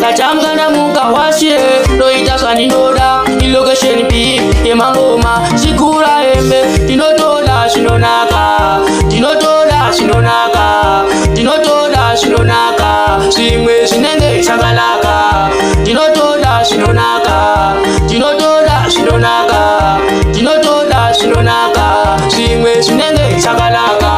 ndachanga ndamuka washe ndoita zvandinoda ilocation B yemangoma chikura hembe ndinotoda zvinonaka ndinotoda zvinonaka ndinotoda zvinonaka zvimwe zvinenge chakanaka ndinotoda zvinonaka ndinotoda zvinonaka ndinotoda zvinonaka zvimwe zvinenge chakanaka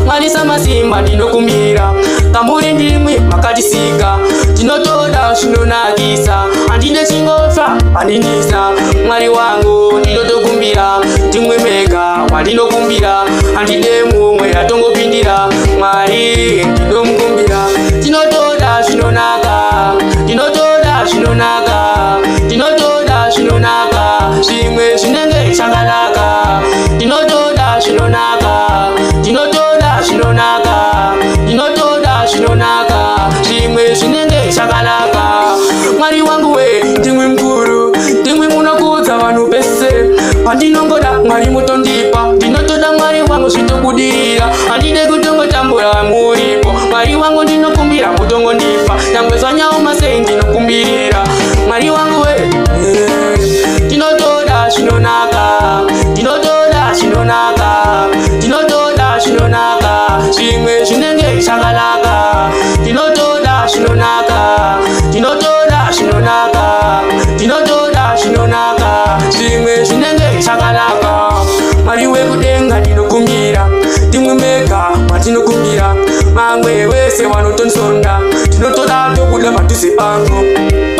Mwalisa masimba ndinokumbira kamuri ndimwe makatisika ndinotoda zvinonakisa handine chingofya pandinisa Mwari wangu ndinotokumbira ndimwe mega wandinokumbira handine mumwe atongopindira Mwari ndinomukumbira ndinotoda zvinonaka ndinotoda zvinonaka ndinotoda zvinonaka zvimwe zvinenge chakanaka ndinotoda zvinonaka ndinotoda zvinonaka ndinotoda zvinonaka zvimwe zvinenge chakanaka Mwari wangu we ndimwe mukuru ndimwe munokudza vanhu pese pandinongoda Mwari mutondipa ndinotoda Mwari wangu zvitobudirira handide kutongotambura muripo Mwari wangu ndinokumbira mutongondipa nyangwe zvanyaoma sei ndinokumbirira Mwari wangu we ndinotoda zvinonaka ndinotoda zvinonaka ndinotoda zvinonaka zvimwe zvinenge chakanaka ndinotoda zvinonaka ndinotoda zvinonaka ndinotoda zvinonaka zvimwe zvinenge chakanaka Mwari wekudenga ndinokumbira ndimwe mega matinokumbira mamwe wese vanotonsonda ndinotoda tobuda padhuze pangu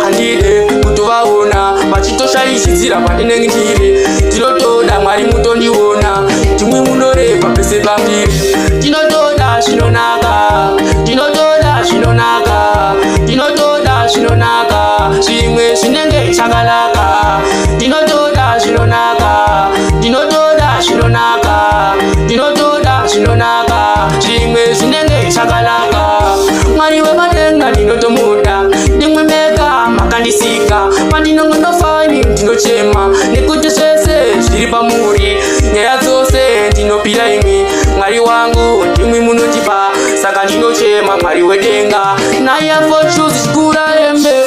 handide kutovaona vachitoshaishidzira pandinenge ndiri ndinotoda Mwari mutondiona ndimwe munoreva pese pambiri ndinotoda zvinonaka ndinotoda zvinonaka ndinotoda zvinonaka zvimwe zvinenge chakanaka ndinotoda zvinonaka ndinotoda zvinonaka ndinotoda zvinonaka zvimwe zvinenge chakanaka Mwari wemadenga ndinotomuda ndimwe mega makandisika pandinongonofani ndinochema nekuti zvese zviri pamuri nyaya dzose ndinopira imwi Mwari wangu ndimwe munotipa saka ndinochema Mwari wedenga naye for choose chikura hembe